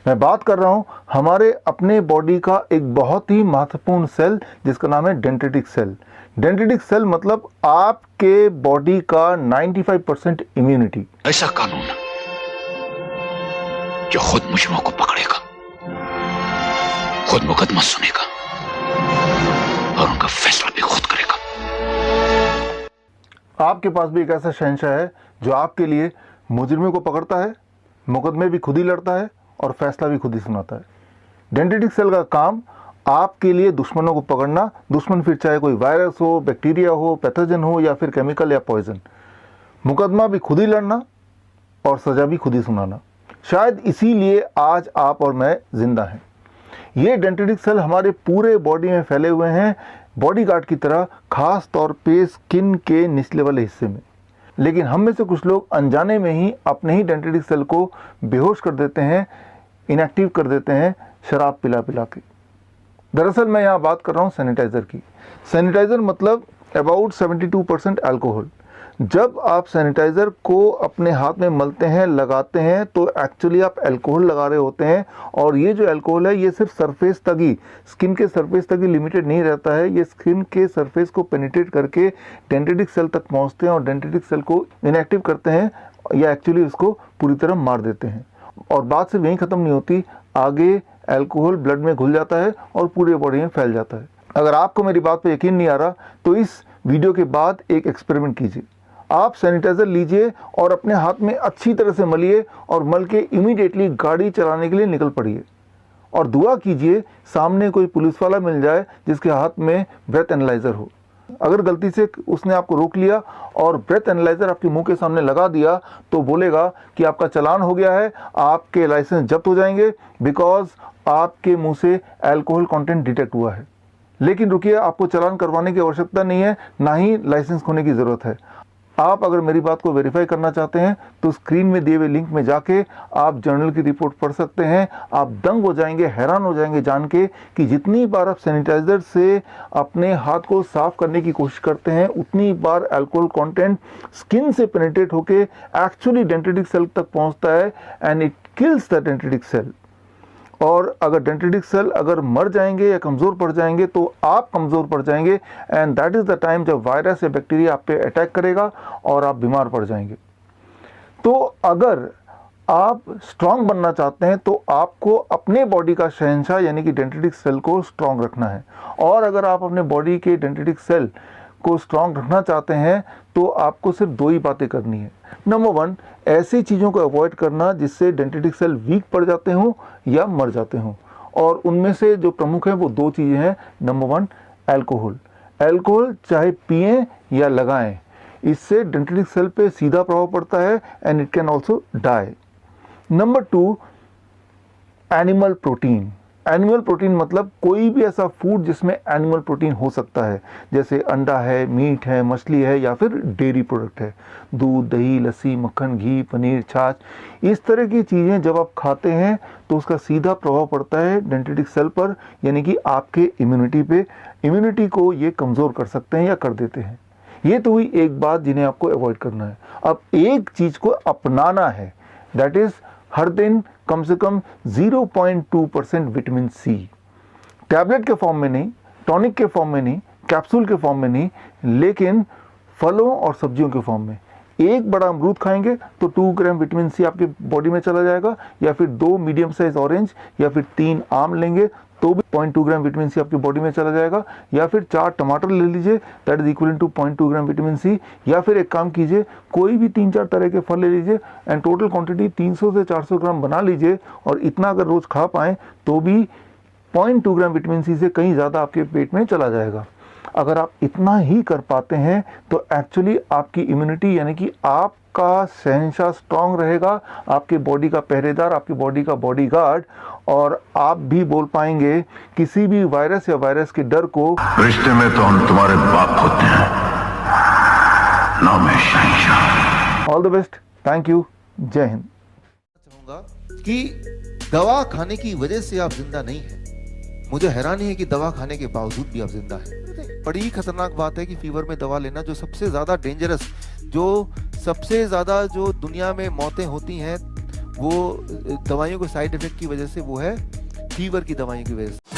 मैं बात कर रहा हूं हमारे अपने बॉडी का एक बहुत ही महत्वपूर्ण सेल जिसका नाम है डेंड्रिटिक सेल। डेंड्रिटिक सेल मतलब आपके बॉडी का 95% इम्यूनिटी। ऐसा कानून जो खुद मुजरिमों को पकड़ेगा, खुद मुकदमा सुनेगा और उनका फैसला भी खुद करेगा। आपके पास भी एक ऐसा शहंशाह है जो आपके लिए मुजरिमों को पकड़ता है, मुकदमे भी खुद ही लड़ता है और फैसला भी खुद ही सुनाता है। डेंड्रिटिक सेल का काम आपके लिए दुश्मनों को पकड़ना, दुश्मन फिर चाहे कोई वायरस हो, बैक्टीरिया हो, पैथोजन हो या फिर केमिकल या पॉइजन, मुकदमा भी खुद ही लड़ना और सजा भी खुद ही सुनाना। शायद इसीलिए आज आप और मैं जिंदा हैं। ये डेंड्रिटिक सेल हमारे पूरे बॉडी में फैले हुए हैं, बॉडीगार्ड की तरह, खास तौर पे स्किन के निचले वाले हिस्से में। लेकिन हम में से कुछ लोग अनजाने में ही अपने ही डेंड्रिटिक सेल को बेहोश कर देते हैं, इनएक्टिव कर देते हैं शराब पिला पिला के। दरअसल मैं यहाँ बात कर रहा हूँ सैनिटाइज़र की। सैनिटाइज़र मतलब अबाउट 72% अल्कोहल। जब आप सैनिटाइज़र को अपने हाथ में मलते हैं, लगाते हैं, तो एक्चुअली आप अल्कोहल लगा रहे होते हैं। और ये जो अल्कोहल है ये सिर्फ सरफेस तक ही, स्किन के सरफेस तक ही लिमिटेड नहीं रहता है। ये स्किन के सरफेस को पेनिट्रेट करके डेंड्रिटिक सेल तक पहुँचते हैं और डेंड्रिटिक सेल को इनएक्टिव करते हैं या एक्चुअली उसको पूरी तरह मार देते हैं। और बात सिर्फ यहीं ख़त्म नहीं होती, आगे अल्कोहल ब्लड में घुल जाता है और पूरे बॉडी में फैल जाता है। अगर आपको मेरी बात पे यकीन नहीं आ रहा तो इस वीडियो के बाद एक एक्सपेरिमेंट कीजिए। आप सैनिटाइज़र लीजिए और अपने हाथ में अच्छी तरह से मलिए और मल के इमीडिएटली गाड़ी चलाने के लिए निकल पड़िए। और दुआ कीजिए सामने कोई पुलिस वाला मिल जाए जिसके हाथ में ब्रेथ एनालाइज़र हो। अगर गलती से उसने आपको रोक लिया और ब्रेथ एनालाइज़र आपके मुंह के सामने लगा दिया तो बोलेगा कि आपका चालान हो गया है, आपके लाइसेंस जब्त हो जाएंगे बिकॉज आपके मुंह से अल्कोहल कंटेंट डिटेक्ट हुआ है। लेकिन रुकिए, आपको चालान करवाने की आवश्यकता नहीं है, ना ही लाइसेंस खोने की ज़रूरत है। आप अगर मेरी बात को वेरीफाई करना चाहते हैं तो स्क्रीन में दिए हुए लिंक में जाके आप जर्नल की रिपोर्ट पढ़ सकते हैं। आप दंग हो जाएंगे, हैरान हो जाएंगे जान के कि जितनी बार आप सैनिटाइज़र से अपने हाथ को साफ करने की कोशिश करते हैं उतनी बार अल्कोहल कंटेंट स्किन से पेनिट्रेट होके एक्चुअली डेंड्रिटिक सेल तक पहुंचता है and it kills the dendritic cell. और अगर डेंड्रिटिक सेल अगर मर जाएंगे या कमज़ोर पड़ जाएंगे तो आप कमज़ोर पड़ जाएंगे and that is the time जब वायरस या बैक्टीरिया आप पे अटैक करेगा और आप बीमार पड़ जाएंगे। तो अगर आप स्ट्रांग बनना चाहते हैं तो आपको अपने बॉडी का शहंशाह यानी कि डेंड्रिटिक सेल को स्ट्रांग रखना है। और अगर आप अपने बॉडी के डेंड्रिटिक सेल को स्ट्रांग रखना चाहते हैं तो आपको सिर्फ दो ही बातें करनी है। नंबर 1, ऐसी चीज़ों को अवॉइड करना जिससे डेंड्रिटिक सेल वीक पड़ जाते हों या मर जाते हों। और उनमें से जो प्रमुख हैं वो दो चीज़ें हैं। Number 1, alcohol. अल्कोहल चाहे पिएं या लगाएं, इससे डेंड्रिटिक सेल पे सीधा प्रभाव पड़ता है and it can also die. Number 2, animal protein. Animal protein मतलब कोई भी ऐसा फूड जिसमें एनिमल प्रोटीन हो सकता है, जैसे अंडा है, मीट है, मछली है या फिर डेयरी प्रोडक्ट है, दूध, दही, लस्सी, मक्खन, घी, पनीर, छाछ। इस तरह की चीज़ें जब आप खाते हैं तो उसका सीधा प्रभाव पड़ता है डेंड्रिटिक सेल पर, यानी कि आपके इम्यूनिटी पे। इम्यूनिटी को ये कमज़ोर कर सकते हैं या कर देते हैं। ये तो हुई एक बात जिन्हें आपको अवॉइड करना है। अब एक चीज़ को अपनाना है, दैट इज़ हर दिन कम से कम 0.2% विटामिन सी, टैबलेट के फॉर्म में नहीं, टॉनिक के फॉर्म में नहीं, कैप्सूल के फॉर्म में नहीं, लेकिन फलों और सब्जियों के फॉर्म में। एक बड़ा अमरूद खाएंगे तो 2 ग्राम विटामिन सी आपके बॉडी में चला जाएगा, या फिर 2 मीडियम साइज ऑरेंज या फिर 3 आम लेंगे तो भी 0.2 ग्राम विटामिन सी आपकी बॉडी में चला जाएगा, या फिर 4 टमाटर ले लीजिए, that is equal to 0.2 gram vitamin C. या फिर एक काम कीजिए, कोई भी 3-4 तरह के फल ले लीजिए एंड टोटल क्वांटिटी 300 से 400 ग्राम बना लीजिए, और इतना अगर रोज़ खा पाएँ तो भी 0.2 ग्राम विटामिन सी से कहीं ज़्यादा आपके पेट में चला जाएगा। अगर आप इतना ही कर पाते हैं तो एक्चुअली आपकी इम्यूनिटी यानी कि आपका शहंशाह स्ट्रांग रहेगा, आपके बॉडी का पहरेदार, आपकी बॉडी का बॉडीगार्ड, और आप भी बोल पाएंगे किसी भी वायरस या वायरस के डर को। रिश्ते में तो हम तुम्हारे बाप होते हैं, नाम है शहंशाह। All the best, thank you, जय हिंद। चाहूंगा कि दवा खाने की वजह से आप जिंदा नहीं हैं। मुझे हैरानी है कि दवा खाने के बावजूद भी आप जिंदा हैं। बड़ी ही खतरनाक बात है कि फीवर में दवा लेना, जो सबसे ज्यादा डेंजरस, जो सबसे ज्यादा जो दुनिया में मौतें होती हैं वो दवाइयों के साइड इफेक्ट की वजह से, वो है फीवर की दवाइयों की वजह से।